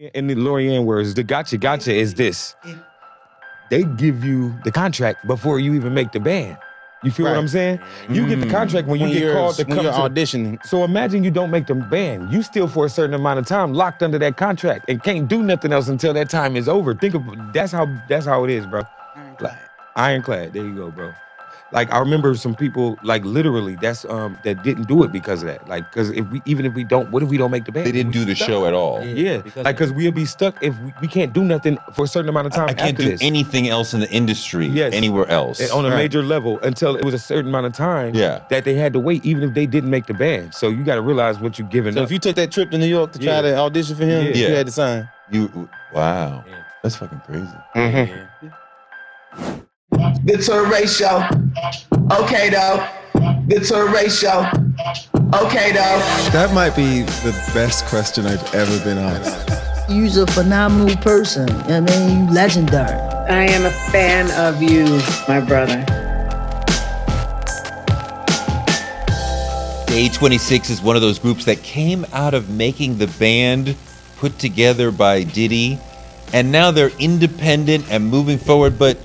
In the Lorianne words, the gotcha is this. They give you the contract before you even make the band. You feel what I'm saying? You get the contract when you get called to come you're to auditioning. So imagine you don't make the band. You still for a certain amount of time locked under that contract and can't do nothing else until that time is over. Think of that's how it is, bro. Ironclad. There you go, bro. Like I remember some people, like literally, that didn't do it because of that. Like, because if we don't, what if we don't make the band? They didn't do the show at all. Yeah, because we'll be stuck if we can't do nothing for a certain amount of time. I can't after do this. anything else in the industry anywhere else. On a major level until it was a certain amount of time that they had to wait, even if they didn't make the band. So you got to realize what you're giving up. So if you took that trip to New York to try to audition for him, you had to sign. Wow. That's fucking crazy. Mm-hmm. The Touré show. Okay, though. The Touré show. Okay, though. That might be the best question I've ever been asked. You're a phenomenal person. I mean, you legendary. I am a fan of you, my brother. DAY26 is one of those groups that came out of making the band put together by Diddy, and now they're independent and moving forward, but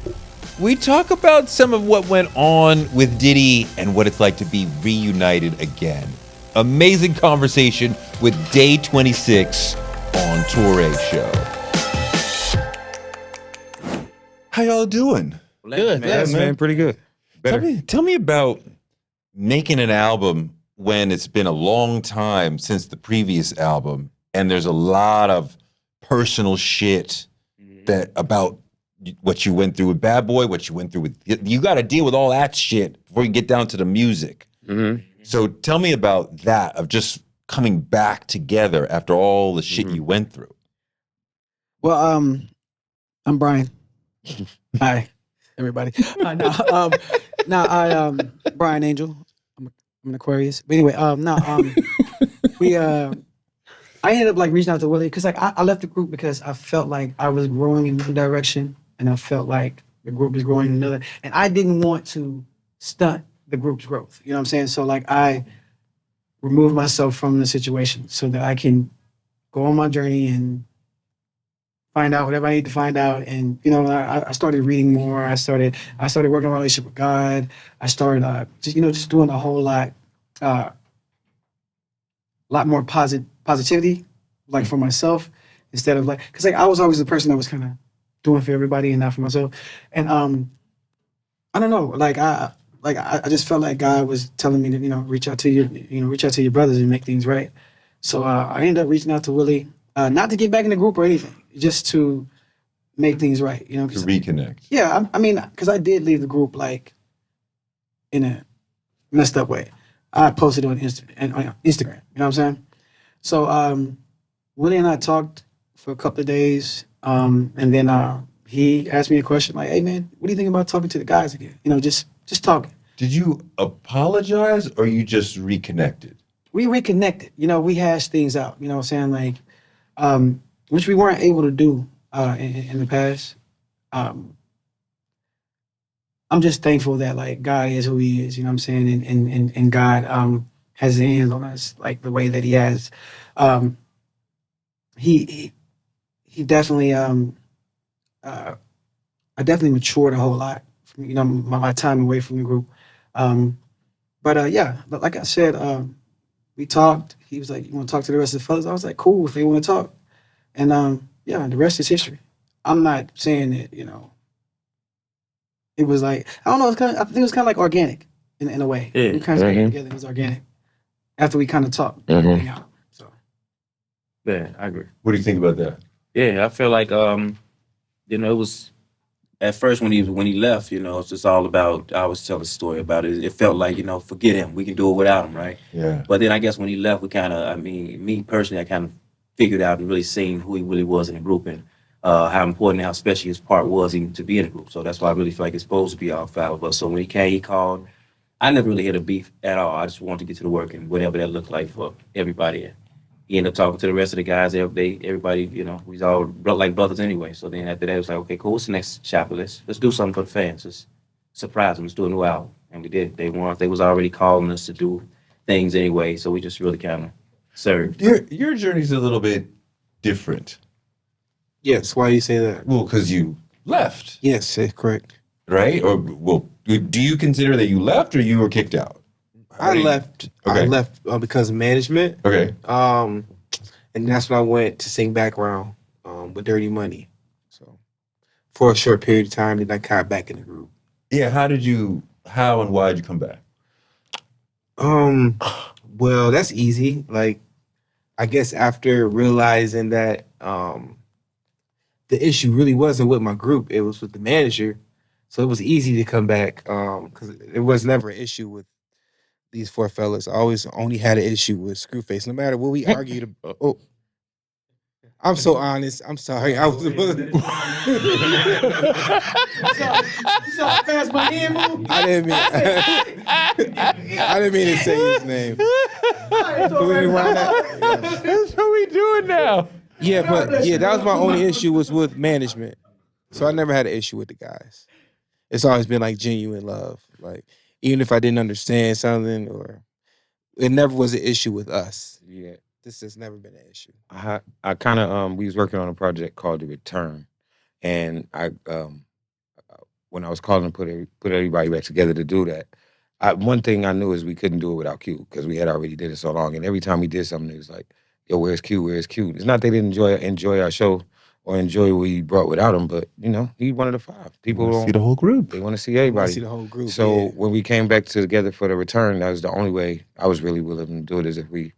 we talk about some of what went on with Diddy and what it's like to be reunited again. Amazing conversation with DAY26 on Touré Show. How y'all doing? Good, man. Pretty good. Tell me about making an album when it's been a long time since the previous album, and there's a lot of personal shit that about what you went through with Bad Boy, what you went through with, you got to deal with all that shit before you get down to the music. So tell me about that, of just coming back together after all the shit you went through. Well, I'm Brian. Hi, everybody. Brian Angel. I'm an Aquarius. But anyway, I ended up like reaching out to Willie because like I left the group because I felt like I was growing in one direction and I felt like the group was growing in another, and I didn't want to stunt the group's growth. You know what I'm saying? So like I removed myself from the situation so that I can go on my journey and find out whatever I need to find out. And you know, I started reading more. I started working on my relationship with God. I started just doing a whole lot more positivity, like for myself, instead of like, because like I was always the person that was kind of doing for everybody and not for myself. And I don't know, I just felt like God was telling me to reach out to your brothers and make things right. So I ended up reaching out to Willie, not to get back in the group or anything, just to make things right. To reconnect. Yeah, I mean, because I did leave the group like in a messed up way. I posted on Instagram. You know what I'm saying? So Willie and I talked for a couple of days, and then he asked me a question like, "Hey man, what do you think about talking to the guys again? Just talking." Did you apologize or you just reconnected? We reconnected. We hashed things out. You know what I'm saying? Like, which we weren't able to do in the past. I'm just thankful that like God is who He is. You know what I'm saying? And God has His hands on us like the way that He has. He definitely I definitely matured a whole lot from my time away from the group. But yeah, like I said, we talked. He was like, "You want to talk to the rest of the fellas?" I was like, "Cool, if they want to talk." And yeah, the rest is history. I'm not saying that it was like, I don't know. I think it was kind of like organic in a way. Yeah. We kind of got together. It was organic after we kind of talked. So yeah, I agree. What do you think about that? Yeah, I feel like it was at first when he left, it's just all about, I always tell a story about it. It felt like, forget him. We can do it without him, right? Yeah. But then I guess when he left, we kind of, me personally, I kind of figured out and really seen who he really was in the group and how important, how special his part was even to be in the group. So that's why I really feel like it's supposed to be all five of us. So when he came, he called. I never really had a beef at all. I just wanted to get to the work and whatever that looked like for everybody. He ended up talking to the rest of the guys. Everybody, we all like brothers anyway. So then after that, it was like, okay, cool. What's the next chapter? Let's do something for the fans. Let's surprise them. Let's do a new album. And we did. They was already calling us to do things anyway. So we just really kind of served. Your journey's a little bit different. Yes. Why do you say that? Well, because you left, Yes, correct. right? Or well, do you consider that you left or you were kicked out? I left. Okay. I left because of management. Okay. And that's when I went to sing background with Dirty Money. So for a short period of time, then I got back in the group. Yeah. How and why did you come back? Well, that's easy. Like, I guess after realizing that the issue really wasn't with my group, it was with the manager. So it was easy to come back because it was never an issue with these four fellas. I always only had an issue with Screwface. No matter what we argued about. Oh, I'm so honest. I'm sorry. I was. You saw fast my hand move? I didn't mean to say his name. That's what we doing now. Yeah, but that was my only issue was with management. So I never had an issue with the guys. It's always been like genuine love. Like even if I didn't understand something or it never was an issue with us. Yeah. This has never been an issue. I kind of we was working on a project called The Return, and I when I was calling to put everybody back together to do that, one thing I knew is we couldn't do it without Q because we had already did it so long, and every time we did something, it was like, yo, where's Q? Where's Q? It's not they didn't enjoy our show or enjoy what we brought without him, but he one of the five. People want to see the whole group. They want to see everybody. See the whole group. So when we came back together for The Return, that was the only way I was really willing to do it is if we,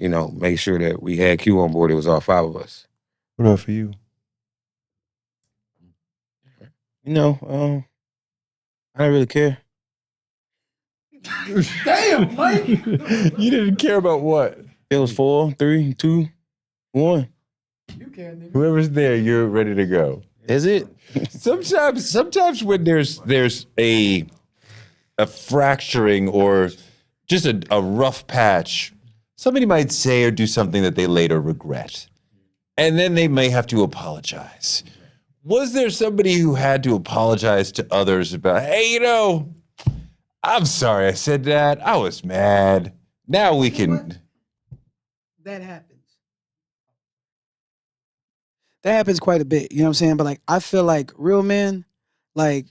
make sure that we had Q on board. It was all five of us. What about for you? I don't really care. Damn, Mike. You didn't care about what? It was 4, 3, 2, 1. You can, nigga. Whoever's there, you're ready to go. Is it? Sometimes when there's a fracturing or just a rough patch, somebody might say or do something that they later regret. And then they may have to apologize. Was there somebody who had to apologize to others about, hey, I'm sorry I said that. I was mad. Now we can. That happens. That happens quite a bit. You know what I'm saying? But like, I feel like real men can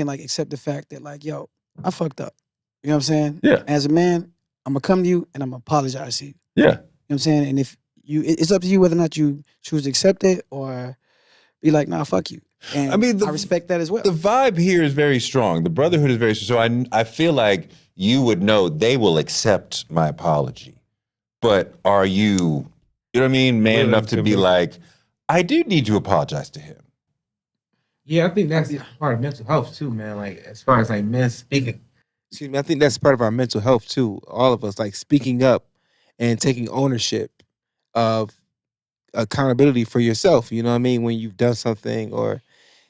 like accept the fact that like, yo, I fucked up. You know what I'm saying? Yeah. As a man, I'm gonna come to you and I'm gonna apologize to you. Yeah. You know what I'm saying? And if it's up to you whether or not you choose to accept it or be like, nah, fuck you. And I respect that as well. The vibe here is very strong. The brotherhood is very strong. So I feel like you would know they will accept my apology. But are you know what I mean, man enough to be like, I do need to apologize to him? Yeah, I think that's part of mental health too, man. Like as far as like men speaking. Excuse me, I think that's part of our mental health too. All of us, like speaking up and taking ownership of accountability for yourself. You know what I mean? When you've done something or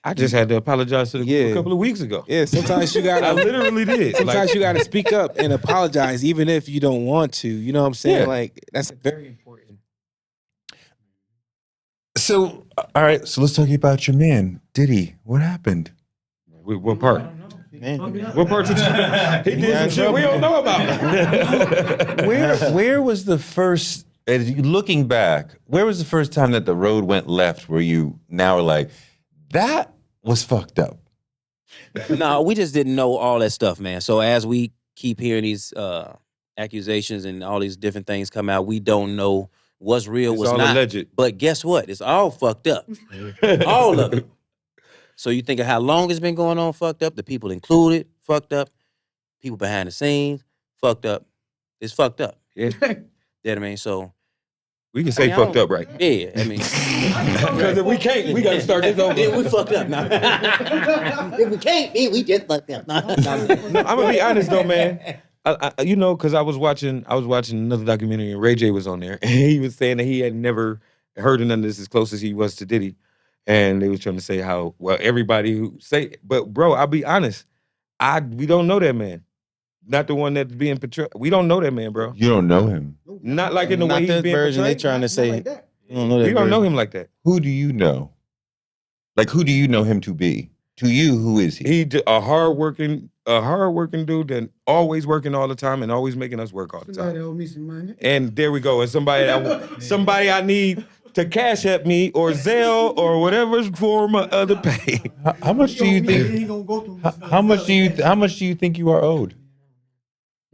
I just had to apologize to the group a couple of weeks ago. Yeah, sometimes you gotta I literally did. Sometimes you gotta speak up and apologize, even if you don't want to. You know what I'm saying? Yeah. Like that's very important. So, all right, so let's talk about your man, Diddy. What happened? What part? What part? He did some shit we don't know about. Where was the first, as you looking back, where was the first time that the road went left where you now are like, that was fucked up? No, we just didn't know all that stuff, man. So as we keep hearing these accusations and all these different things come out, we don't know what's real, what's all not. Alleged. But guess what? It's all fucked up. All of it. So you think of how long it's been going on, fucked up. The people included, fucked up. People behind the scenes, fucked up. It's fucked up. Yeah. You know what I mean? So We can say fucked up, right? yeah, I mean, Because if we can't, we got to start this over. yeah, we fucked up now. If we can't be, we just fucked up. I'm gonna be honest though, man. Because I was watching another documentary and Ray J was on there, and he was saying that he had never heard of none of this as close as he was to Diddy, and they was trying to say how everybody who say, but bro, I'll be honest, we don't know that man, not the one that's being portrayed. We don't know that man, bro. You don't know him. Not like in the Not way he's that being version they portrayed. trying to say. Like that. You don't know that We don't know version. him like that. Who do you know? Like, who do you know him to be? To you, who is he? He a hardworking dude that always working all the time and always making us work all the Somebody time. owe me some money. And there we go. And somebody I need to Cash App me or Zelle or whatever form of other pay. How much do you think? He gonna go through How much do you think you are owed?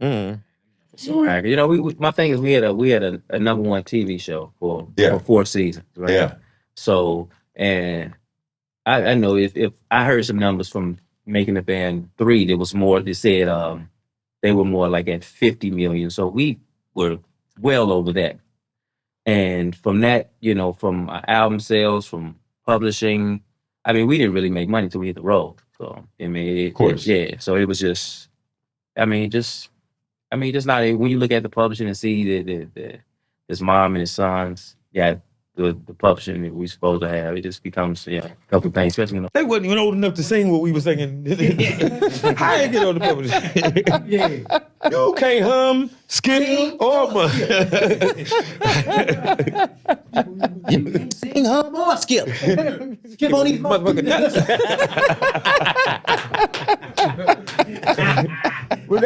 Right. You know, my thing is we had a #1 TV show for 4 seasons, right? Yeah. So, and I know if I heard some numbers from Making the Band 3, there was more. They said they were more like at 50 million. So we were well over that. And from that, you know, from album sales, from publishing, I mean, we didn't really make money till we hit the road. So I mean, Of course. yeah. So it was just, just not when you look at the publishing and see that his mom and his sons got the publishing that we supposed to have, it just becomes a couple things, especially you know. They wasn't even old enough to sing what we were singing. I ain't get on the publishing. You can't hum, skip, or Sing, hum, or skip. Skip on these motherfucker. Well,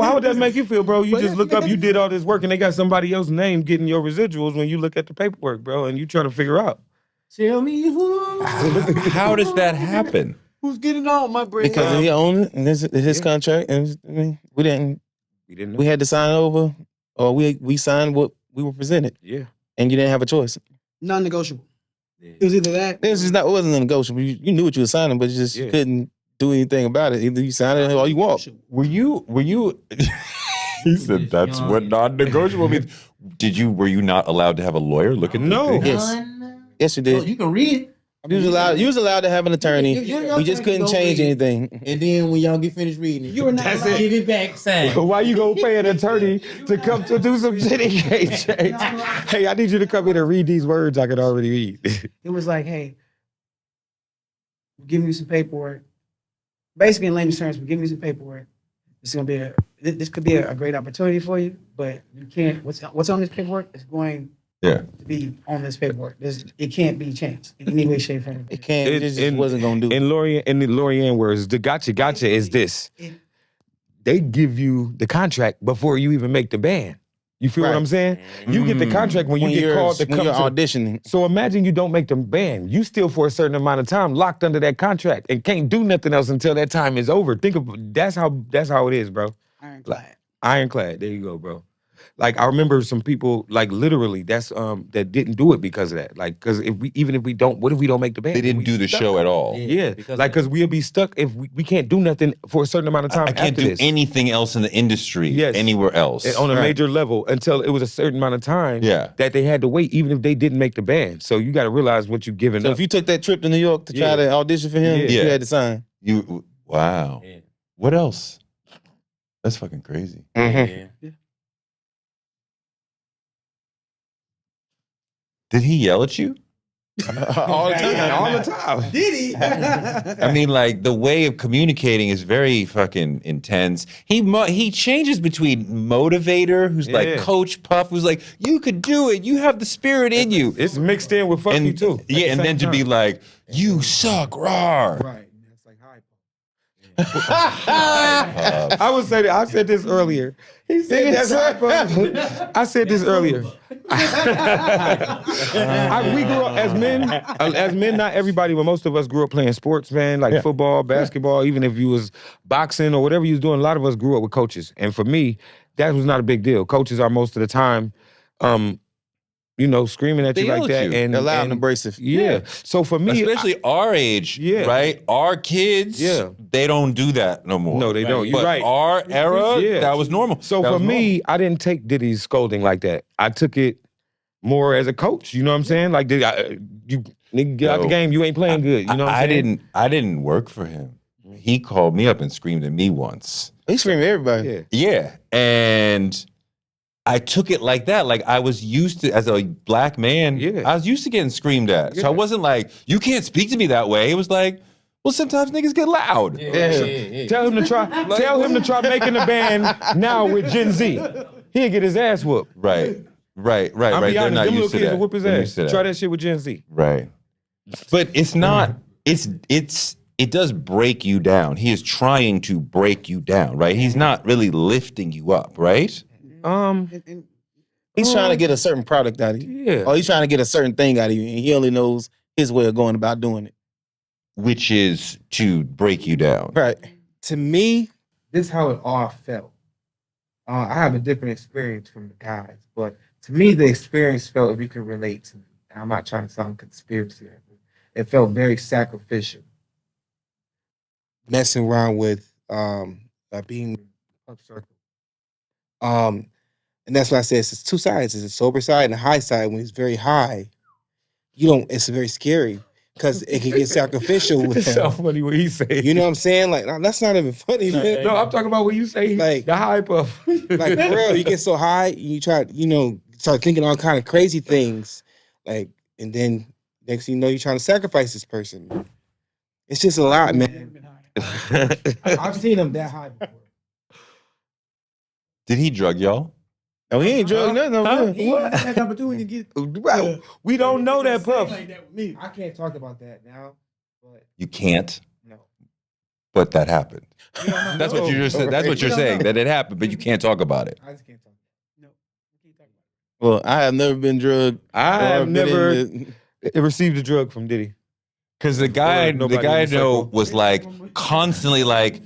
how would that make you feel, bro? You just look up, you did all this work, and they got somebody else's name getting your residuals when you look at the paperwork, bro, and you trying to figure out. Tell me who. How does that happen? Who's getting all my bread? Because he owned it, and this is his contract, and I mean, we didn't know. We had to sign over, or we signed what we were presented. Yeah. And you didn't have a choice. Non-negotiable. It was either that. It wasn't negotiable. You knew what you were signing, but you couldn't do anything about it. Either you sign it or you walk. Were you? He said that's what non-negotiable means. Were you not allowed to have a lawyer look at the thing? Yes, you did. Oh, you can read it. You was allowed to have an attorney. We just couldn't change anything. And then when y'all get finished reading it, you were not allowed to give it back, sign. Why you gonna pay an attorney to come to do some shit he can't change? Hey, I need you to come in and read these words I could already read. It was like, hey, we're giving you some paperwork. Basically, in layman's terms, we're giving you some paperwork. This could be a great opportunity for you, but you can't. What's on this paperwork is going to be on this paperwork. It can't be changed in any way, shape, or form. It can't. It just wasn't gonna do. In Lorianne words, the gotcha is this: they give you the contract before you even make the band. You feel what I'm saying? You get the contract when you get called to come you're to auditioning. So imagine you don't make the band. You still for a certain amount of time locked under that contract and can't do nothing else until that time is over. Think of that's how it is, bro. Ironclad. Ironclad. There you go, bro. Like I remember some people, like literally, that didn't do it because of that. Like, because what if we don't make the band? They didn't do the show at all. Yeah, because we'll be stuck if we can't do nothing for a certain amount of time. I can't do anything else in the industry anywhere else on a major level until it was a certain amount of time. That they had to wait, even if they didn't make the band. So you got to realize what you're giving up. So if you took that trip to New York to try to audition for him, you had to sign. Wow. Yeah. What else? That's fucking crazy. Yeah. Did he yell at you? All the time. All the time. Diddy. I mean, like the way of communicating is very fucking intense. He changes between motivator, who's like Coach Puff, who's like, you could do it. You have the spirit in you. It's mixed in with fuck you too. Yeah, and then to be like, you suck, rawr. Right. That's like high. I would say that. I said this earlier. He said that's high. I said this earlier. We grew up as men. Not everybody, but most of us grew up playing sports, man, like football, basketball. Even if you was boxing or whatever you was doing, a lot of us grew up with coaches. And for me, that was not a big deal. Coaches are most of the time, screaming at you like that and loud and abrasive. Yeah. So for me, especially our age, right? Our kids, they don't do that no more. No, they don't. You're but right. Our era, that was normal. So that for me, I didn't take Diddy's scolding like that. I took it more as a coach. You know what I'm saying? Like, you nigga, get out the game. You ain't playing good. You know what I'm saying? I didn't work for him. He called me up and screamed at me once. He screamed at everybody. Yeah. And I took it like that. Like I was used to, as a black man, I was used to getting screamed at. So I wasn't like, you can't speak to me that way. It was like, well, sometimes niggas get loud. Tell him to try. Tell him to try making a band now with Gen Z. He'll get his ass whooped. Right. They're not them little used to kids that. will whoop his ass. Try that shit with Gen Z. Right. But it's not. It does break you down. He is trying to break you down. Right. He's not really lifting you up. Right. He's trying to get a certain product out of you. Yeah. Or he's trying to get a certain thing out of you, and he only knows his way of going about doing it. Which is to break you down. Right. To me, This is how it all felt. I have a different experience from the guys, but to me, the experience felt, if you can relate to me, I'm not trying to sound conspiracy. It felt very sacrificial. messing around with being up circle. And that's why I said it's two sides. It's a sober side and a high side. When it's very high, it's very scary because it can get sacrificial with It's him. so funny what he say. You know what I'm saying? Like, that's not even funny, man. No, I'm talking about what you say. Like, the high puff. like for real, you get so high, you try, start thinking all kind of crazy things, like, and then next thing you know, you're trying to sacrifice this person. It's just a lot, man. I've seen him that high before. Did he drug y'all? No, he ain't drugged nothing over He here. ain't had the opportunity to get. Bro, we don't know that puff. Like that with me. I can't talk about that now, but You can't, no. but that happened. We don't know. That's what you just said. That's what you're We don't saying, know. that it happened, but you can't talk about it. I just can't talk. No, we can't talk about Well, I have never been drugged. I or have been never in received a drug from Diddy. Because the guy nobody I in the know circle. was like constantly like,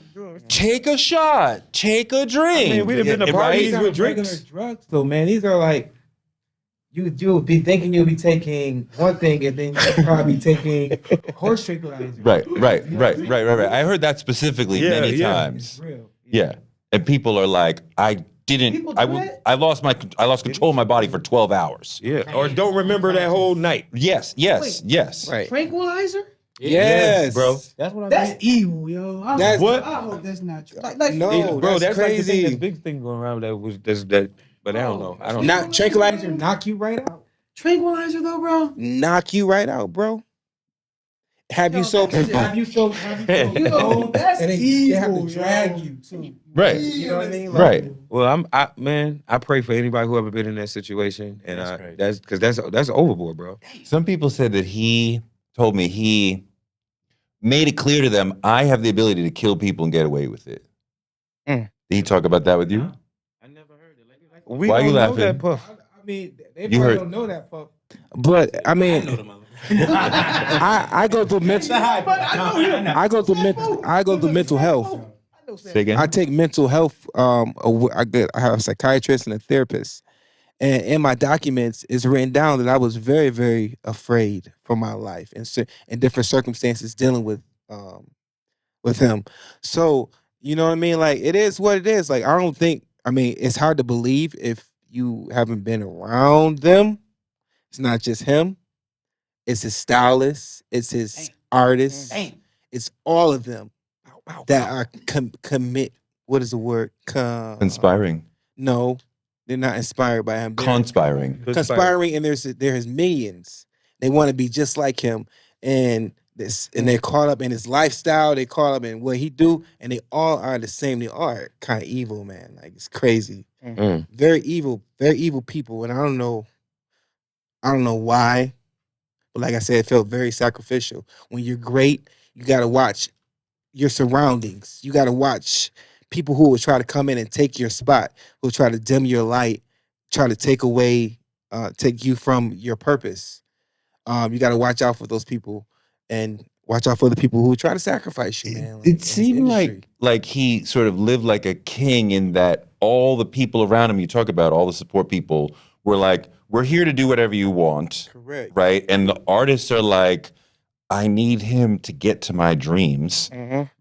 take a shot, take a drink. I mean, we'd have been to Yeah, parties right? with regular drinks. drugs, though, man. These are like you'll be thinking you'll be taking one thing, and then you'll probably be taking horse tranquilizer. Right. I heard that specifically Yeah, many yeah. times. It's real. Yeah, and people are like, People do that? I lost control of my body for 12 hours. Yeah. Or don't remember that whole night. Yes. Right. tranquilizer. Yes, bro. That's what I That's mean. evil, yo. That's- I hope that's not true. Like No, Bro, that's that's like the thing, crazy. that big thing going around that. But I don't know. I don't know. Not tranquilizer, Knock you right out. tranquilizer though, bro. knock you right out, bro. Have you so? Have you so? Yo, that's And they evil. have to drag yo. you too. Right. You know what I mean? Right. Well, I pray for anybody who ever been in that situation, and that's because that's overboard, bro. Some people said that he told me he made it clear to them, I have the ability to kill people and get away with it. Mm. Did he talk about that with you? I never heard it. Like, We Why don't you know laughing? that puff. I mean, they You probably heard- don't know that, puff. But I mean, I go through mental. I go through mental health. Say again? I take mental health. I have a psychiatrist and a therapist, and in my documents, it's written down that I was very, very afraid for my life and in different circumstances dealing with him. So you know what I mean? Like, it is what it is. Like, I don't think. I mean, it's hard to believe if you haven't been around them. It's not just him. It's his stylist. It's his artists. It's all of them that are commit. What is the word? Conspiring. No, they're not inspired by him. They're Conspiring. conspiring, and there's millions. They want to be just like him, and they're caught up in his lifestyle. They caught up in what he do, and they all are the same. They are kind of evil, man. Like, it's crazy. Mm. Very evil people, and I don't know why. But like I said, it felt very sacrificial. When you're great, you got to watch your surroundings. You got to watch people who will try to come in and take your spot, who will try to dim your light, try to take you from your purpose. You got to watch out for those people and watch out for the people who try to sacrifice you, man. It seemed like he sort of lived like a king in that all the people around him, you talk about all the support people, were like, we're here to do whatever you want. Correct. Right? And the artists are like, I need him to get to my dreams.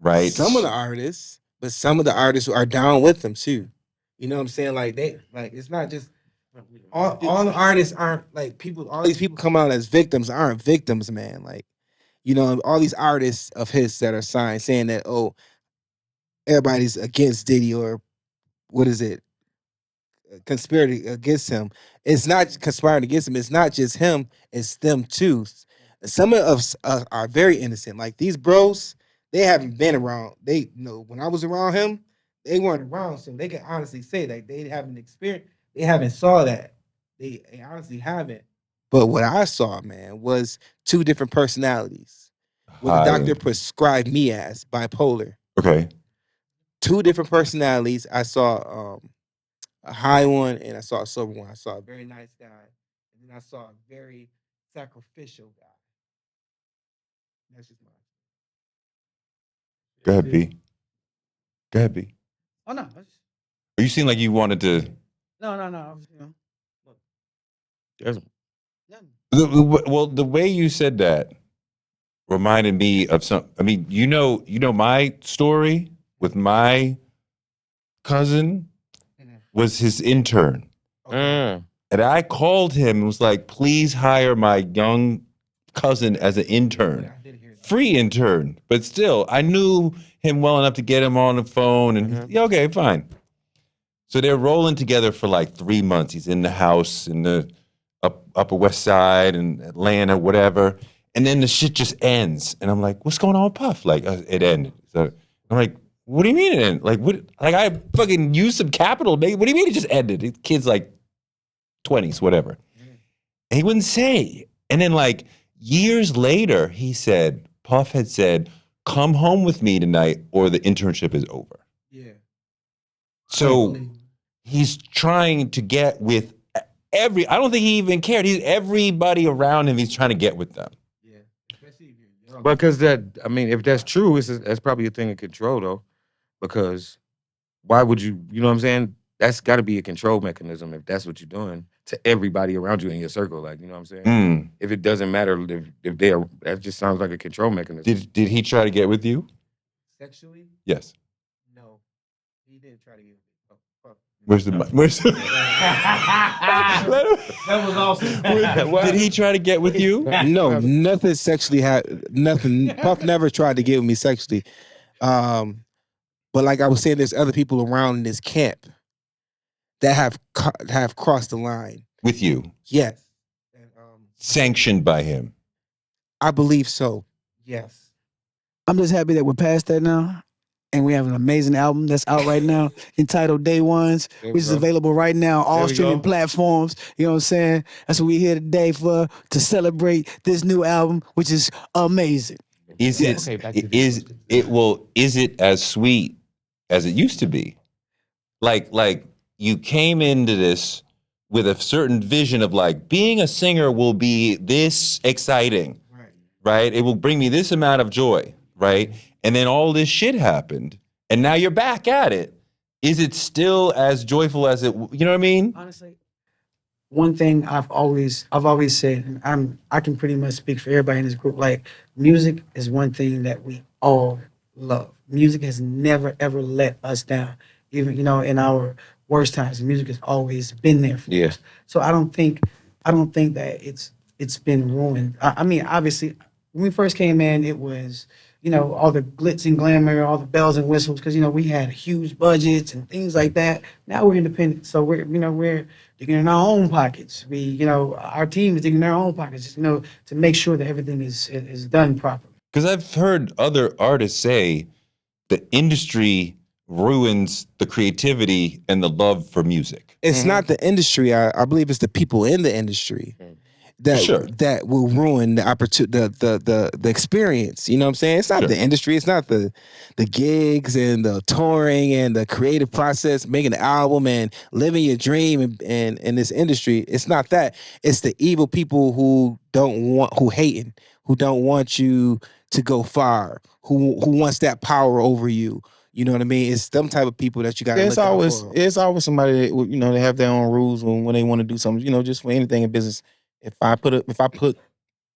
Right? Some of the artists, but some of the artists are down with them too. You know what I'm saying? Like, it's not just all the artists aren't like people. All these people come out as victims aren't victims, man. Like, you know, all these artists of his that are signed saying that, oh, everybody's against Diddy, or what is it? Conspiracy against him. It's not conspiring against him. It's not just him. It's them too. Some of us are very innocent. Like, these bros, they haven't been around. They when I was around him, they weren't around, so they can honestly say that they haven't experienced. They haven't saw that. They honestly haven't. But what I saw, man, was two different personalities. What the doctor prescribed me as bipolar. Okay. Two different personalities. I saw a high one and I saw a sober one. I saw a very nice guy, and then I saw a very sacrificial guy. That's just my. Go ahead, B. Go ahead, B. Oh no, Or you seem like you wanted to. no. I was, you know, There's- Well, the way you said that reminded me of some. I mean, you know my story with my cousin was his intern, and I called him and was like, "Please hire my young cousin as an intern, free intern." But still, I knew him well enough to get him on the phone, and yeah, okay, fine. So they're rolling together for like 3 months. He's in the house in the Upper West Side and Atlanta, whatever. And then the shit just ends. And I'm like, what's going on with Puff? Like, it ended. So I'm like, what do you mean it ended? Like, what? Like, I fucking used some capital. What do you mean it just ended? The kid's like 20s, whatever. And he wouldn't say. And then like years later, he said, Puff had said, come home with me tonight or the internship is over. Yeah. So he's trying to get with I don't think he even cared. He's everybody around him. He's trying to get with them. Yeah. Because if that's true, that's probably a thing of control though. Because why would you know what I'm saying? That's got to be a control mechanism if that's what you're doing to everybody around you in your circle. Like, you know what I'm saying? Mm. If it doesn't matter if they're, that just sounds like a control mechanism. Did he try to get with you? Sexually? Yes. No. He didn't try to get with me. Where's the That was awesome. Did he try to get with you? No, nothing sexually nothing. Puff never tried to get with me sexually. But like I was saying, there's other people around in this camp that have crossed the line. With you? Yes. And, sanctioned by him? I believe so. Yes. I'm just happy that we're past that now. And we have an amazing album that's out right now entitled Day Ones, which is available right now, all streaming platforms. You know what I'm saying? That's what we're here today for, to celebrate this new album, which is amazing. Is it as sweet as it used to be? Like you came into this with a certain vision of like being a singer will be this exciting, right? It will bring me this amount of joy, right? And then all this shit happened, and now you're back at it. Is it still as joyful as it? You know what I mean? Honestly, one thing I've always said, and I can pretty much speak for everybody in this group. Like, music is one thing that we all love. Music has never ever let us down. Even in our worst times, music has always been there for us. So I don't think that it's been ruined. I mean, obviously, when we first came in, it was all the glitz and glamour, all the bells and whistles, because we had huge budgets and things like that. Now we're independent, so we're digging in our own pockets. Our team is digging in their own pockets, to make sure that everything is done properly. Because I've heard other artists say the industry ruins the creativity and the love for music. It's not the industry. I believe it's the people in the industry that will ruin the opportunity, the experience. You know what I'm saying? It's not the industry. It's not the gigs and the touring and the creative process, making an album and living your dream and in this industry. It's not that. It's the evil people who hating, who don't want you to go far, who wants that power over you. You know what I mean? It's them type of people that you got to look out for. It's always somebody that, they have their own rules when they want to do something, just for anything in business. If I put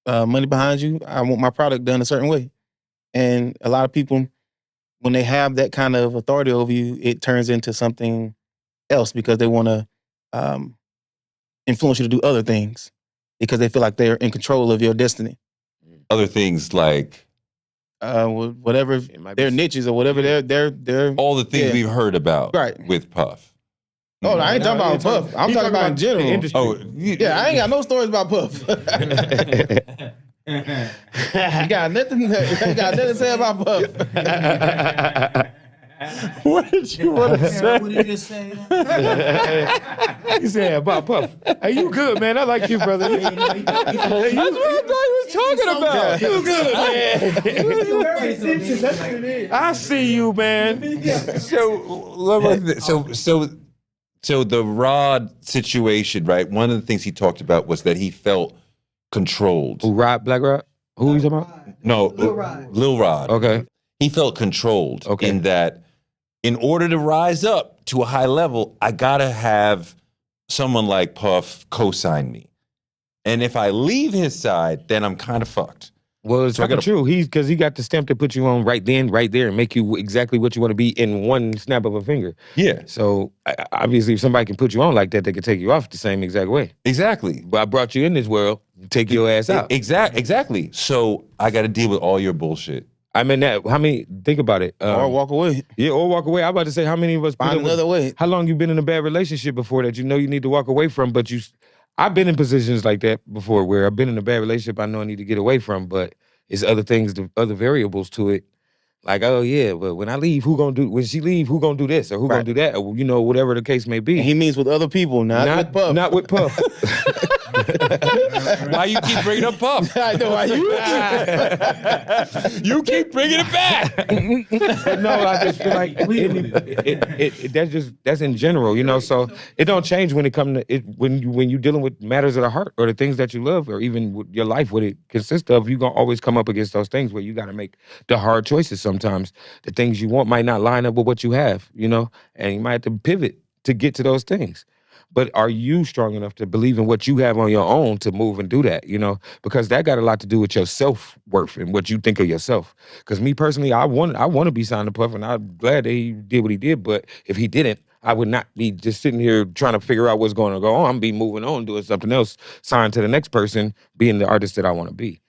money behind you, I want my product done a certain way. And a lot of people, when they have that kind of authority over you, it turns into something else because they want to influence you to do other things because they feel like they're in control of your destiny. Other things like whatever their niches or whatever they're all the things we've heard about with Puff. Oh, I ain't talking about Puff. I'm talking about in general. Oh, I ain't got no stories about Puff. You got nothing to say about Puff. What did you want to say? What did you just say? He said about Puff. Hey, you good, man. I like you, brother. That's what I thought he was talking about. You good, man. I see you, man. So So the Rod situation, right? One of the things he talked about was that he felt controlled. Who Rod, Black Rod? Who you talking about? No, Lil Rod. Okay. He felt controlled in that in order to rise up to a high level, I gotta have someone like Puff co-sign me. And if I leave his side, then I'm kind of fucked. Well, it's true. Because he got the stamp to put you on right then, right there, and make you exactly what you want to be in one snap of a finger. Yeah. So obviously, if somebody can put you on like that, they can take you off the same exact way. Exactly. But I brought you in this world, take your ass out. Exactly. So I got to deal with all your bullshit. I mean, think about it. Or walk away. Yeah, or walk away. I'm about to say, how many of us find another way? How long you been in a bad relationship before that you know you need to walk away from, but I've been in positions like that before where I've been in a bad relationship I know I need to get away from, but it's other things, other variables to it. Like, oh yeah, but when I leave, when she leave, who gonna do this or who gonna do that? Or, whatever the case may be. And he means with other people, not with Puff. Not with Puff. Why you keep bringing up Puff? I know why you keep bringing it back. But no, I just feel like that's in general, So it don't change when it comes to it when you dealing with matters of the heart or the things that you love or even with your life, what it consists of. You gonna always come up against those things where you got to make the hard choices. Sometimes the things you want might not line up with what you have, and you might have to pivot to get to those things. But are you strong enough to believe in what you have on your own to move and do that, Because that got a lot to do with your self-worth and what you think of yourself. Because me personally, I want to be signed to Puff, and I'm glad that he did what he did. But if he didn't, I would not be just sitting here trying to figure out what's going to go on. I'm be moving on, doing something else, signed to the next person, being the artist that I want to be.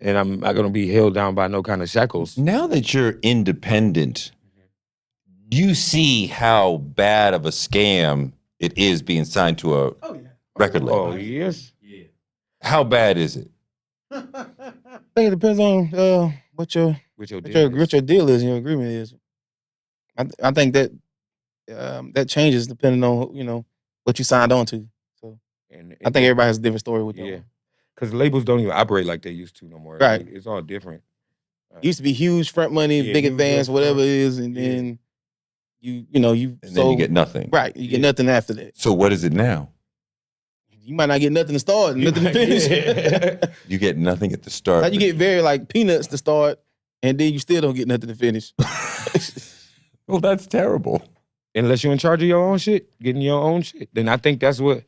And I'm not going to be held down by no kind of shackles. Now that you're independent, you see how bad of a scam it is being signed to a record label. Oh, yes? Yeah. How bad is it? I think it depends on what your deal is and your agreement is. I think that that changes depending on what you signed on to. So I think everybody has a different story with that. Yeah. Because labels don't even operate like they used to no more. Right. It's all different. Used to be huge front money, big advance, whatever it is, and then you then you get nothing. Right. You get nothing after that. So what is it now? You might not get nothing to start, nothing to finish. You get nothing at the start. Like you get very peanuts to start, and then you still don't get nothing to finish. Well, that's terrible. Unless you're in charge of your own shit, getting your own shit. Then I think that's what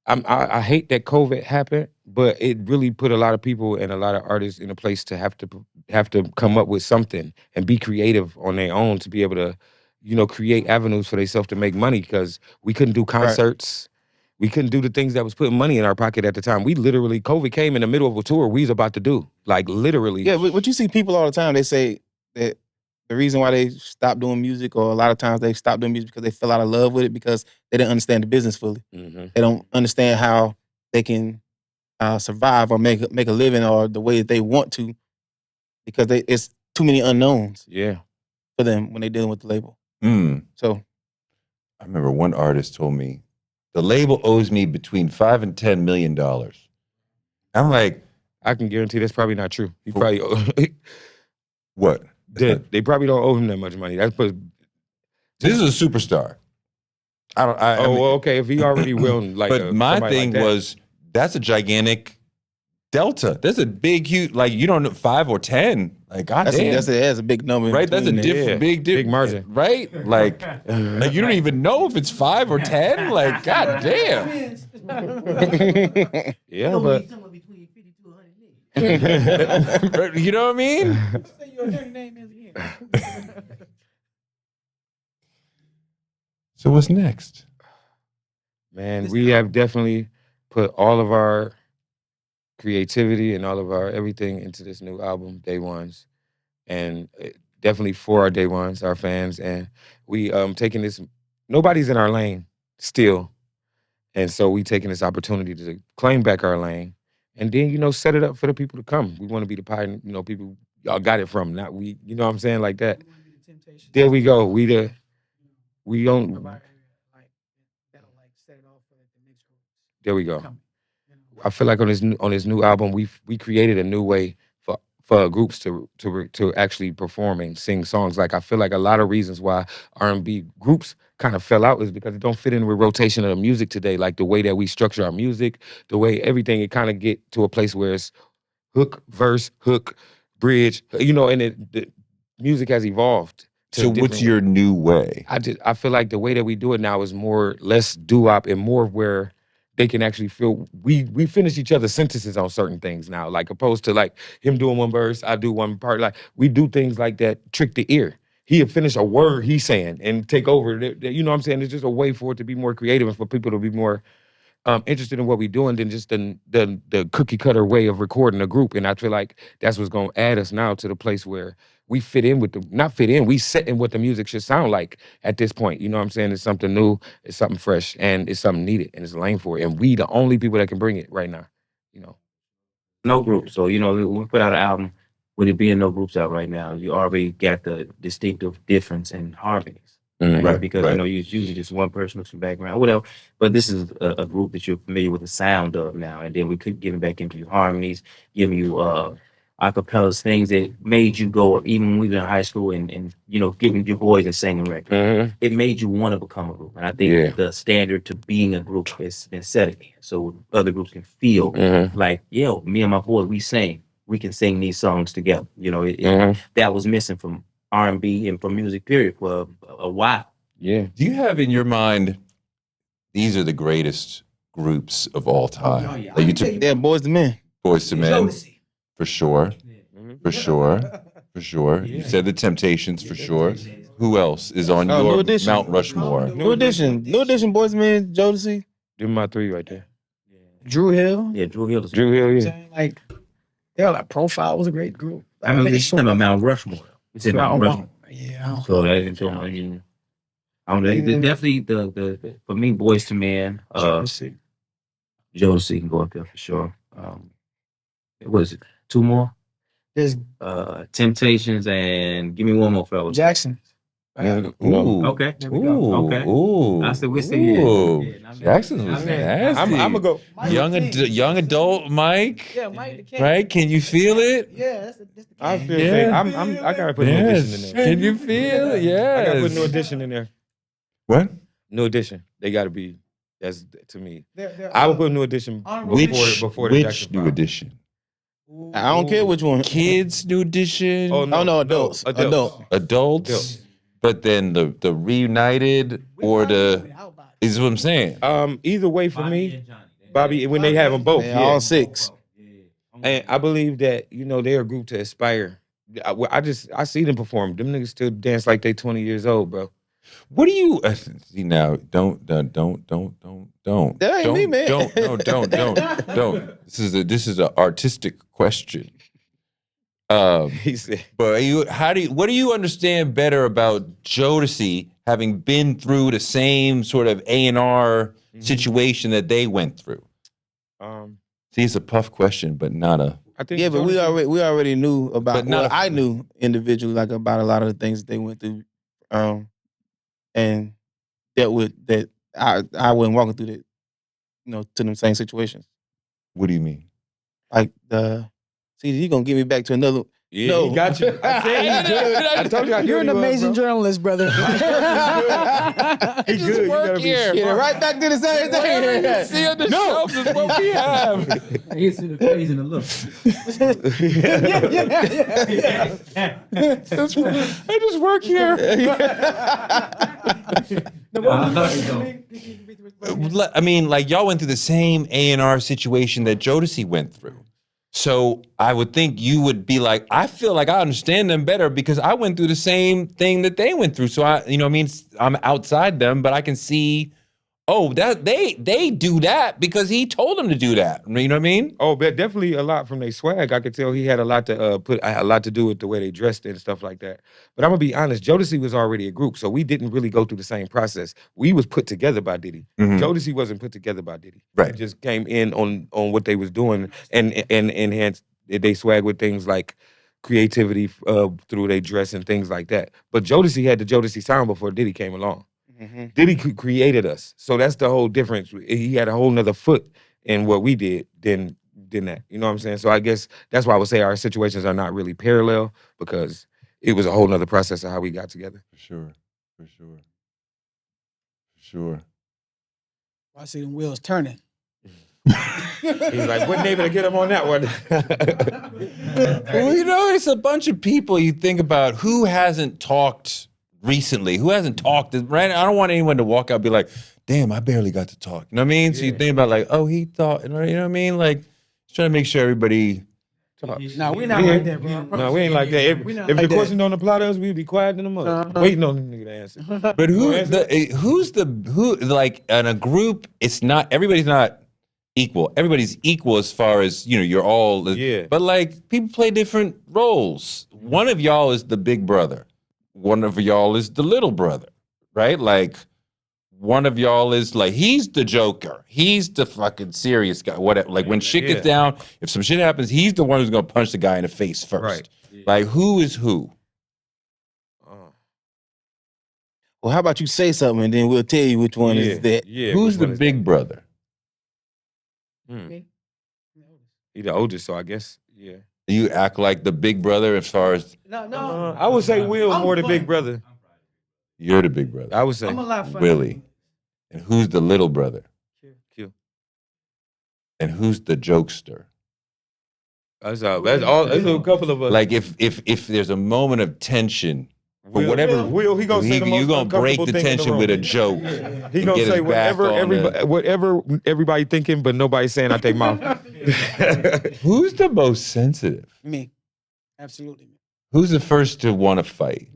I hate that COVID happened, but it really put a lot of people and a lot of artists in a place to have to come up with something and be creative on their own to be able to, create avenues for themselves to make money because we couldn't do concerts. Right. We couldn't do the things that was putting money in our pocket at the time. We literally, COVID came in the middle of a tour we was about to do. Like literally. Yeah, what you see people all the time, they say that the reason why they stopped doing music, or a lot of times they stopped doing music because they fell out of love with it because they didn't understand the business fully. Mm-hmm. They don't understand how they can survive or make a living or the way that they want to because it's too many unknowns. Yeah, for them when they're dealing with the label. So, I remember one artist told me the label owes me between $5 and $10 million. I'm like, I can guarantee that's probably not true. He probably what? They probably don't owe him that much money. This is a superstar. Okay. If he already will, but my thing was that's a gigantic delta. That's a big, huge. Like you don't know 5 or 10. Like goddamn, that's a big number, right? That's a different, big margin, right? Like you don't even know if it's 5 or 10. Like goddamn. Yeah, but you know what I mean? So what's next? Man, we have definitely put all of our creativity and all of our everything into this new album, Day Ones. And definitely for our Day Ones, our fans. And we taking this, nobody's in our lane still. And so we taking this opportunity to claim back our lane. And then, set it up for the people to come. We want to be the pioneer, people y'all got it from, not we, you know what I'm saying, like that. There we go. We don't. There we go. I feel like on this new album, we created a new way for groups to actually perform and sing songs. Like I feel like a lot of reasons why R&B groups kind of fell out is because it don't fit in with rotation of the music today. Like the way that we structure our music, the way everything, it kind of get to a place where it's hook, verse, hook, bridge, and the music has evolved. So what's your new way? I feel like the way that we do it now is less doo-wop and more where they can actually feel we finish each other's sentences on certain things now, like opposed to like him doing one verse, I do one part. Like we do things like that, trick the ear. He'll finish a word he's saying and take over. You know what I'm saying? It's just a way for it to be more creative and for people to be more interested in what we're doing than just the cookie cutter way of recording a group. And I feel like that's what's going to add us now to the place where we fit in with not fit in, we set in what the music should sound like at this point. You know what I'm saying? It's something new, it's something fresh, and it's something needed, and it's a lane for it. And we the only people that can bring it right now, No group. So, we put out an album with it being no groups out right now. You already got the distinctive difference in harmonies. Right, because you're usually just one person with some background, whatever. But this is a group that you're familiar with the sound of now, and then we could give it back into your harmonies, giving you acapellas, things that made you go even when we were in high school and giving your voice and singing records. It made you want to become a group, and I think the standard to being a group has been set again, so other groups can feel like, yo, me and my boys, we sing, we can sing these songs together. That was missing from R&B and from music period for a while. Yeah. Do you have in your mind, these are the greatest groups of all time? Oh, yeah. Like you took Boys to Men. Boys to Men, for sure. For sure. For sure. You said the Temptations, for sure. Who else is on your Mount Rushmore? New Edition, Boys to Men, Jodeci. Them my three right there. Drew Hill. Yeah, Drew Hill. Drew Hill, yeah. Like, they're like Profile was a great group. I mean, it's about Mount Rushmore. It's in Mount Rushmore. Yeah. So that is definitely the for me, Boys to Men, Jodeci can go up there for sure. What is it? Two more? There's Temptations and give me one more, fellas. Jackson. Ooh. Okay. There we go. Okay. Ooh. I said we see Ooh. Jackson was nasty. I'm gonna go. Young adult Mike. Yeah, Mike the King. Right? Can you feel it? Yeah, that's the I king. feel I gotta put New Edition in there. Can you feel it? Yes. I gotta put New Edition in there. What? New Edition. They gotta be. That's to me. They're, I would put New Edition before the Jackson New 5. Edition? I don't care which one. Kids New Edition. Oh no, adults. Adults. But then the reunited or the is what I'm saying. Either way for me, Bobby, when they have them both, all six. And I believe that they're a group to aspire. I see them perform. Them niggas still dance like they 20 years old, bro. What do you see now? Don't. That ain't me, man. Don't. This is an artistic question. He said, but what do you understand better about Jodeci having been through the same sort of A&R situation that they went through? See, it's a puff question, but not a. I think but we already knew about. But I knew individually like about a lot of the things that they went through, and dealt with that. I wasn't walking through that, to them same situations. What do you mean? Like see, you gonna get me back to another. Yeah, no. he got you. I said he's good. I told you You're an amazing journalist, brother. He's good. Work here. Get it right back to the same thing. You see on the shelves is what we have. You see the praise in the look. I just work here. I mean, like y'all went through the same A&R situation that Jodeci went through. So I would think you would be like, I feel like I understand them better because I went through the same thing that they went through. So I'm outside them, but I can see, that they do that because he told them to do that. You know what I mean? Oh, but definitely a lot from their swag. I could tell he had a lot to do with the way they dressed and stuff like that. But I'm gonna be honest, Jodeci was already a group, so we didn't really go through the same process. We was put together by Diddy. Jodeci wasn't put together by Diddy. Right. He just came in on what they was doing and enhanced they swag with things like creativity through their dress and things like that. But Jodeci had the Jodeci sound before Diddy came along. Diddy created us. So that's the whole difference. He had a whole nother foot in what we did than than that. You know what I'm saying? So I guess that's why I would say our situations are not really parallel because it was a whole nother process of how we got together. For sure. For sure. For sure. I see them wheels turning. He's like, wasn't able to get him on that one. Well, you know, it's a bunch of people you think about who hasn't talked recently, who hasn't talked, right? I don't want anyone to walk out and be like, damn, I barely got to talk. You know what I mean? So you think about like, oh, he thought, you know what I mean? Like, just trying to make sure everybody talks. No, we're not like that, bro. No, we ain't like that. If the question don't apply to us, we'd be quiet in the mud. Waiting on the nigga to answer. But who like in a group, it's not, everybody's not equal. Everybody's equal as far as, you know, you're all, but like people play different roles. One of y'all is the big brother. One of y'all is the little brother, right? Like one of y'all is like, he's the joker. He's the fucking serious guy. Whatever. Like when shit gets down, if some shit happens, he's the one who's gonna punch the guy in the face first. Right. Like who is who? Well, how about you say something and then we'll tell you which one is that. Yeah. Who's the big brother? He the oldest, so I guess, You act like the big brother as far as No. I would say Will I'm more the funny. big brother. you're the big brother. I would say I'm a lot funny. Willie. And who's the little brother? Q. And who's the jokester? That's all. That's a couple of us. Like if there's a moment of tension, for whatever, Will, he gonna say the most you're gonna break uncomfortable the thing in the tension room. with a joke. He gonna get say us back whatever everybody thinking, but nobody saying I take mouth. Who's the most sensitive? Me. Absolutely. Who's the first to want to fight?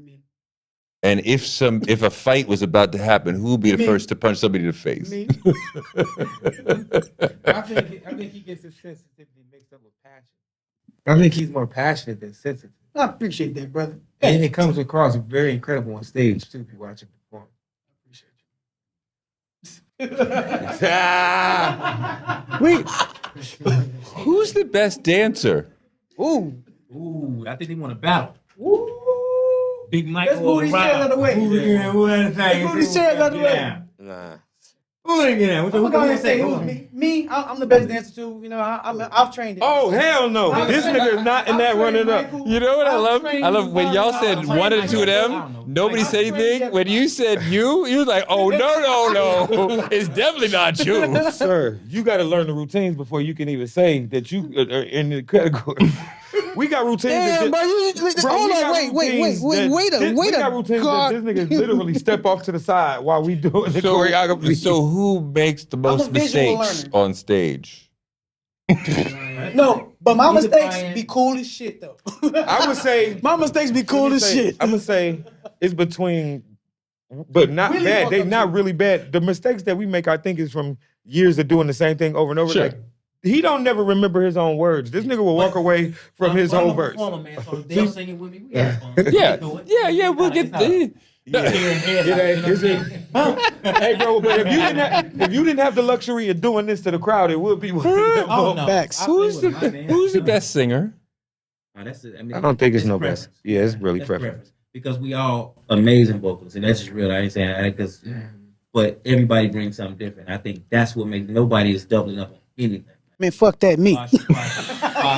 And if a fight was about to happen, who would be the first to punch somebody in the face? Me. I think he gets his sensitivity mixed up with passion. I think he's more passionate than sensitive. I appreciate that, brother. And it comes across very incredible on stage too if you watch him perform. Wait, who's the best dancer? Ooh, I think they want to battle. Ooh. Big Mike Let's move these chairs out of the way. Let's move these chairs out of the way. Nah. Who ain't get out? I'm gonna say it was me. Me, I'm the best dancer too. You know, I've trained it. Oh hell no! This nigga is not in that running up. You know what I love? I love when y'all said one of the two of them. Nobody said anything. When you said you was like, oh no, it's definitely not you. Sir, you got to learn the routines before you can even say that you are in the category. We got routines. Damn, bro, hold on, wait We got routines that this nigga literally step off to the side while we doing the choreography. So who makes the most mistakes on stage? No, but my mistakes be cool as shit though. I would say my mistakes be cool as shit. I'm gonna say it's between, but not Really bad. They fucked up not shit. really bad. The mistakes that we make, I think, is from years of doing the same thing over and over. Sure. Like, he don't never remember his own words. This nigga will walk away from his whole verse. Man, so they'll sing it with me. We have fun. Yeah, we'll get the. Hey, bro, but if you didn't have the luxury of doing this to the crowd, it would be. Oh, no. Facts. Who's the best singer? That's it. I don't think it's no preference. best. Yeah, it's really That's preference. because we all amazing vocalists, and that's just real. I ain't saying that because, but everybody brings something different. I think that's what makes nobody is doubling up on anything. Man, fuck that me.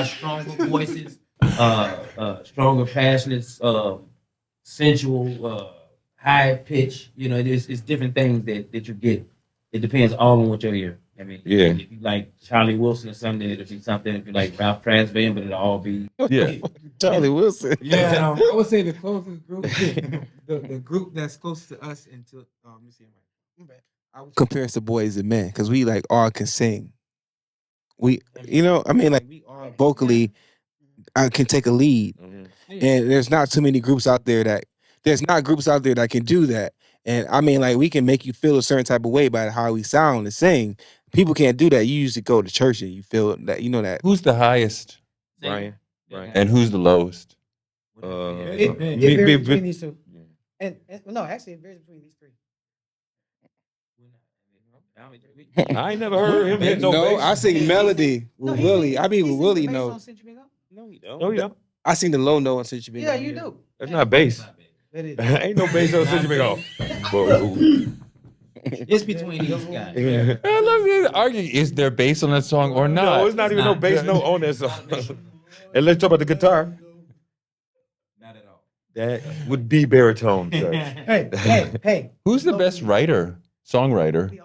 Stronger voices, stronger, passionate, sensual, high pitch. You know, it's different things that you get. It depends all on what you hear. I mean, if you like Charlie Wilson or something, it'll be something. If you like Ralph Transvan, but it'll all be Charlie Wilson. Yeah, I would say the closest group, the group that's close to us until let me see. I would compare us to Boys and Men because we like all can sing. We, you know, I mean, like we all vocally can take a lead, and there's not too many groups out there that can do that. And I mean, like we can make you feel a certain type of way by how we sound and sing. People can't do that. You usually go to church and you feel that, you know that. Who's the highest? Brian. And who's the lowest? It varies between these two. And no, actually, it varies between these three. I ain't never heard him hit no bass. I sing melody with Willie. I mean, with Willie, no. No, you don't. I sing the low note on Since You Been Yeah, Gone. you do. That's not bass. That is. Ain't no bass on Since You Been Gone. It's between these guys. Yeah. I love you arguing. Is there bass on that song or not? No, it's not even no bass note on that song. And let's talk about the guitar. Not at all. That would be baritone. Sir. Hey. Who's the best writer, songwriter? I'm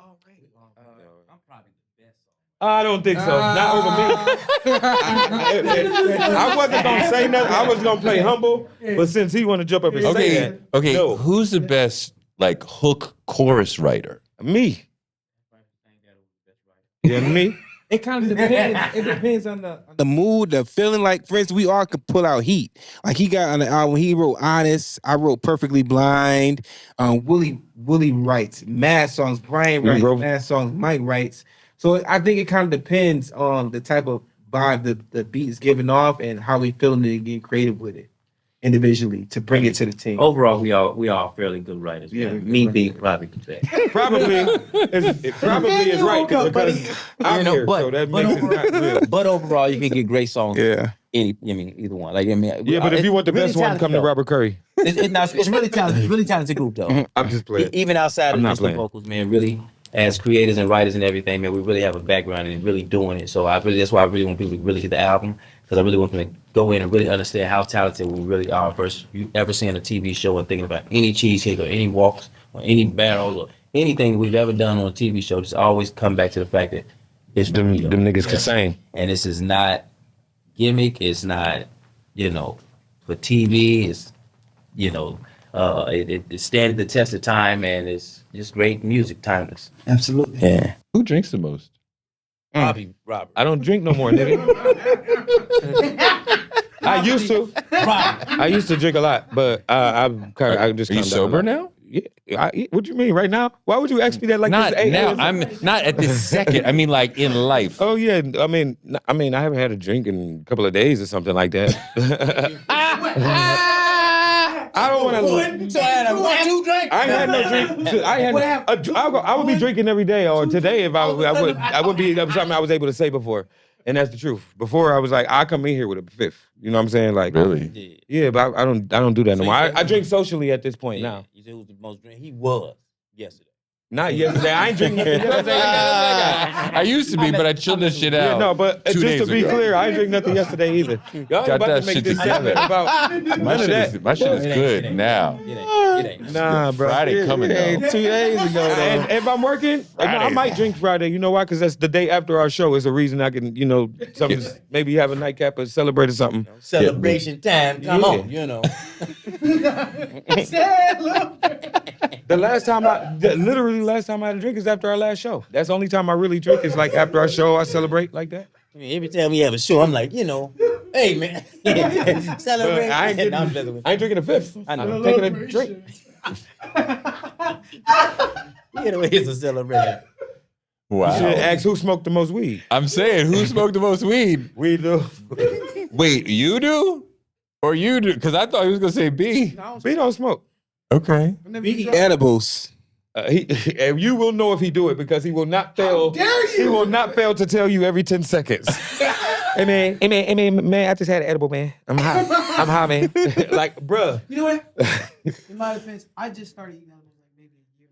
probably the best. I don't think so. Not over me. I wasn't gonna say nothing. I was gonna play humble, but since he want to jump up and say that, Okay. no. Who's the best like hook chorus writer? Me. Yeah, me. It kind of depends. It depends on the mood, the feeling. Like, for instance, we all could pull out heat. Like, he got on the album, he wrote Honest. I wrote Perfectly Blind. Willie writes mad songs. Brian writes mad songs. Mike writes. So I think it kind of depends on the type of vibe the beat is giving off and how we feeling it and getting creative with it individually to bring it to the team. Overall, we all fairly good writers. Yeah, Man. Me being probably the best. Probably is right because I'm here, so that makes it not real. But overall, you can get great songs. Yeah. Either one. Like, I mean, Yeah, but if you want the best one, come to Robert Curry. It's really talented. Really talented group though. I'm just playing. Even outside I'm of not just the playing. vocals, man, really as creators and writers and everything, man, we really have a background in really doing it. So that's why I really want people to really get the album, because I really want them to go in and really understand how talented we really are. First, you ever seeing a TV show and thinking about any cheesecake or any walks or any barrels or anything we've ever done on a TV show, just always come back to the fact that it's Them niggas can sing. and this is not gimmick. It's not, for TV. It's, it stands the test of time, and it's just great music, timeless. Absolutely. Yeah. Who drinks the most? Probably Robert. I don't drink no more, nigga. I used to. I used to drink a lot, but I'm kind of. I just. Are you calmed down a sober lot. now? Yeah. What do you mean right now? Why would you ask me that like Not this? now. I'm not at this second. I mean, like in life. Oh yeah. I mean, I haven't had a drink in a couple of days or something like that. I don't want to. So I had a 1-2 drink. I ain't had no drink. I would be drinking every day or today if I would be. That was something I was able to say before, and that's the truth. Before I was like, I come in here with a fifth. You know what I'm saying? Like Really? Yeah, but I don't do that no more. I drink socially at this point now. You said who was the most drink? He was yesterday. Not yesterday. I ain't drinking nothing yesterday. I used to be, but I chilled this shit out. Yeah, no, but 2 just days to be ago. clear, I ain't drink nothing yesterday either. Y'all ain't Got about that to make shit this together. segment about none of that. My shit is It good ain't. now. It ain't. Nah, bro. Friday coming It though. 2 days ago. And if I'm working, I might drink Friday. You know why? Because that's the day after our show. It's a reason I can, maybe have a nightcap or celebrate or something. Celebration time. Come Yeah. on, Literally last time I had a drink is after our last show. That's the only time I really drink is like after our show. I celebrate like that. I mean, every time we have a show, I'm like, hey man, celebrate. I ain't drinking a fifth. I'm taking a drink. Get away, it's a celebration. Wow. You should ask who smoked the most weed. I'm saying, who smoked the most weed? We do. Wait, you do? Or you do? Because I thought he was going to say B. B don't smoke. Okay. We eat edibles. And you will know if he do it because he will not fail. He will not fail to tell you every 10 seconds. Hey man, I just had an edible, man. I'm high, man. Like, bruh. You know what? In my defense, I just started eating edibles like maybe a year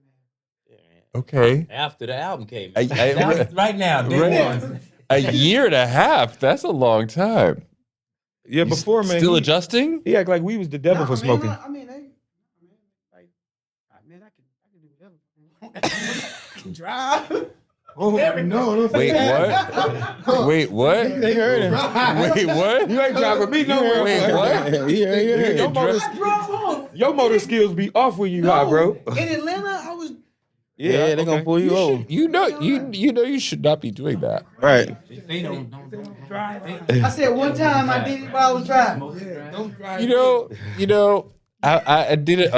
and Okay. After the album came, I- right now, day one. A year and a half. That's a long time. Yeah, before, man. Still adjusting? He act like we was the devil for smoking. I can do whatever. I can drive. Oh, no. Wait, what? Wait, what? They heard him. Wait, what? You ain't driving me nowhere. Wait, what? Your motor skills be off when you high, bro. In Atlanta, I was. Yeah, they're gonna pull you over. You know you should not be doing that. Right. They don't drive. I said one time I did it while I was driving. don't drive. You know, I did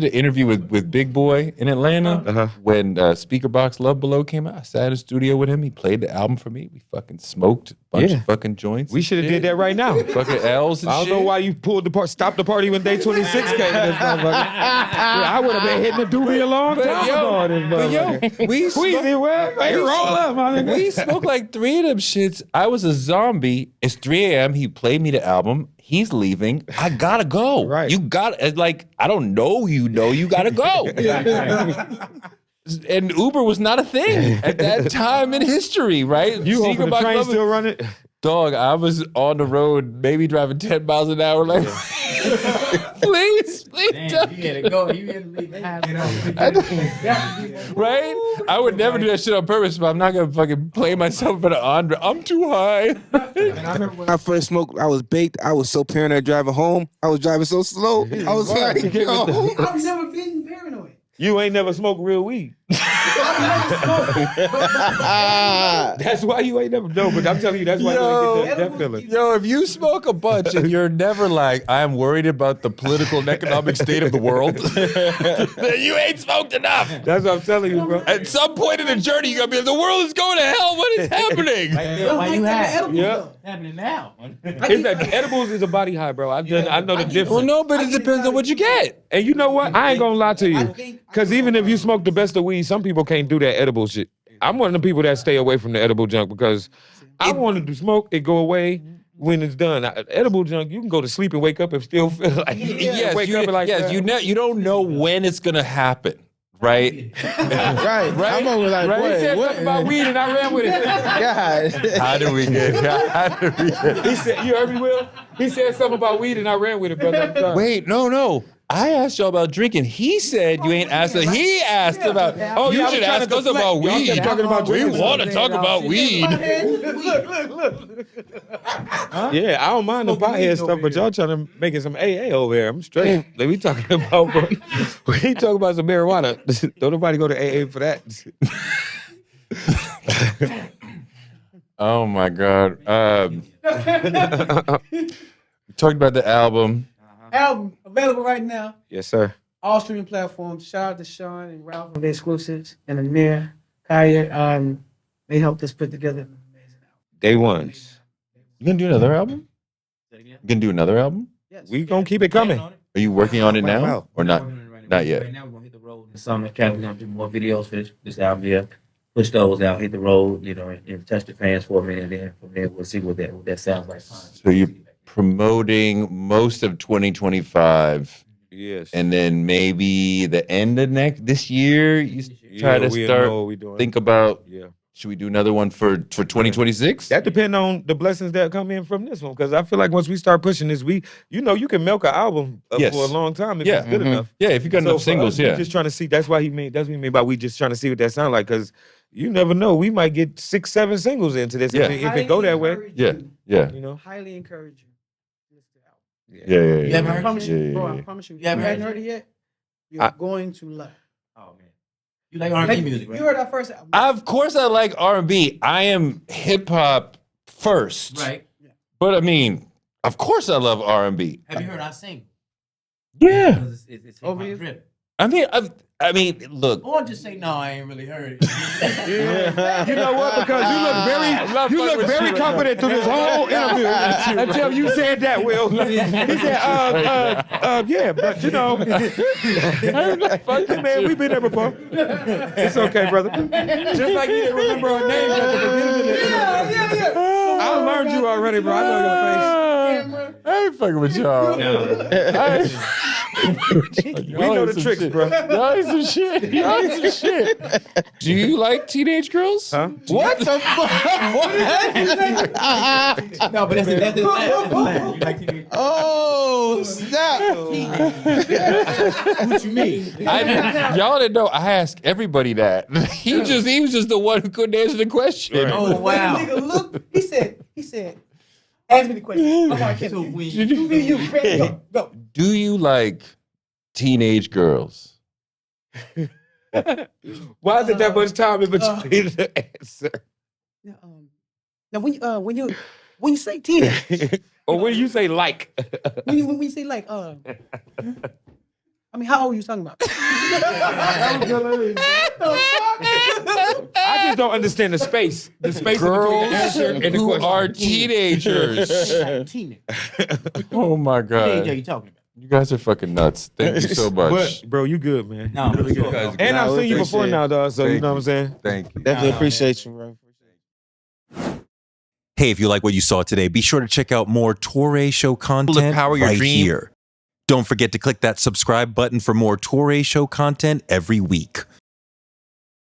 an interview with Big Boy in Atlanta when Speaker Box Love Below came out. I sat in the studio with him. He played the album for me. We fucking smoked a bunch of fucking joints. We should have did that right now. Fucking L's and I don't shit. know why you pulled stopped the party when Day 26 came. This motherfucker. I would have been hitting the doobie a long time ago. We squeeze it well. Hey, roll up, my nigga. We smoked like 3 of them shits. I was a zombie. It's 3 a.m. He played me the album. He's leaving. I gotta go. Right. You got like I don't know. You gotta go. and Uber was not a thing at that time in history, right? You hoping the train still running? Dog, I was on the road, maybe driving 10 miles an hour. Like, please, Damn, don't. you had to go. You had to leave the house. Right? I would never do that shit on purpose, but I'm not gonna fucking play myself for the Andre. I'm too high. And I remember when I first smoked, I was baked. I was so paranoid driving home. I was driving so slow. I was like, yo. I've never been paranoid. You ain't never smoked real weed. That's why you ain't never know. But I'm telling you, that's why you ain't get that feeling. Yo, if you smoke a bunch and you're never like, I'm worried about the political and economic state of the world, then you ain't smoked enough. That's what I'm telling you, bro. At some point in the journey, you're gonna be like, the world is going to hell. What is happening? Why you high? Yeah. Happening now. Edibles is a body high, bro. I know the difference. Well, no, but it depends on what you get. And you know what? I ain't gonna lie to you. Because even if you smoke the best of weed, some people can't do that edible shit. I'm one of the people that stay away from the edible junk because I wanted to smoke, it go away when it's done. Edible junk, you can go to sleep and wake up and still feel like Yes, wake up and like you don't know when it's gonna happen, right? Right. I'm over like, Right? He said what? something about weed and I ran with it. God. How do we get? He said, you heard me, Will? He said something about weed and I ran with it, brother. I'm sorry. Wait, no. I asked y'all about drinking. He said you ain't asked. He asked about. Oh, you should ask us about weed. Talking about We drinking. want to talk about weed. Look. Yeah, I don't mind the pothead stuff, but y'all trying to make it some AA over here. I'm straight. Like, we talking about some marijuana. Don't nobody go to AA for that. Oh my God. We talked about the album. Album available right now. Yes, sir. All streaming platforms. Shout out to Sean and Ralph from the exclusives and Amir, Kaya. They helped us put together an amazing album. Day ones. You gonna do another album? You gonna do another album? Yes. We gonna keep it coming. Are you working on it now or not? Not yet. Right now, we're gonna hit the road in the summer. We're gonna do more videos for this album here. Push those out, hit the road, and touch the fans for a minute. And then from there, we'll see what that sounds like. So you're promoting most of 2025, Yes. and then maybe the end of this year, you try to start think about. Yeah. Should we do another one for 2026? That depends on the blessings that come in from this one. Because I feel like once we start pushing this, you can milk an album Yes. for a long time if Yeah. it's good enough. Yeah, if you got So enough for singles, us, we yeah. just trying to see. That's what we mean by we just trying to see what that sound like. Because you never know, we might get 6, 7 singles into this Yeah. if it go that way. Yeah. You know. Highly encourage you. Yeah. You haven't I heard promise it? you, bro. I promise you. You haven't heard it yet. You're going to love it. Oh man, you like R&B music, right? You heard our first album. Of course, I like R&B. I am hip hop first, Right. But I mean, of course, I love R&B. Have you heard I sing? Yeah. Because it's hip hop driven. I mean, look. Or just say no, I ain't really heard it. Yeah. You know what? Because you look very confident through this whole interview until you said that, Will. He said, yeah, but man, we've been there before. It's okay, brother. Just like you didn't remember our names at the beginning of the interview. I learned you already, bro. I know your face. I ain't fucking with y'all. We know the tricks, bro. Y'all ain't some shit. Y'all ain't some shit. Do you like teenage girls? Huh? What the fuck? No, but that's it. You like teenage? Oh, snap. What you mean? Y'all didn't know. I asked everybody that. He was just the one who couldn't answer the question. Right. Oh wow. Nigga, look. He said. Ask me the question. I'm like, So when you go. Do you like teenage girls? Why is it that much time in between the answer? Now when you say teenage, Or when you say like? when you say like I mean, how old are you talking about? I just don't understand the space. The space between the answer and the Who question. are teenagers? teenage. Oh my What age are god. you talking about? You guys are fucking nuts. Thank you so much. But, bro, you good, man. No, I'm really good. And I've seen you before appreciate now, dog. So you Thank know what I'm saying. Thank you. Definitely appreciate you, bro. Hey, if you like what you saw today, be sure to check out more Touré Show content power your right dream. here. Don't forget to click that subscribe button for more Touré Show content every week.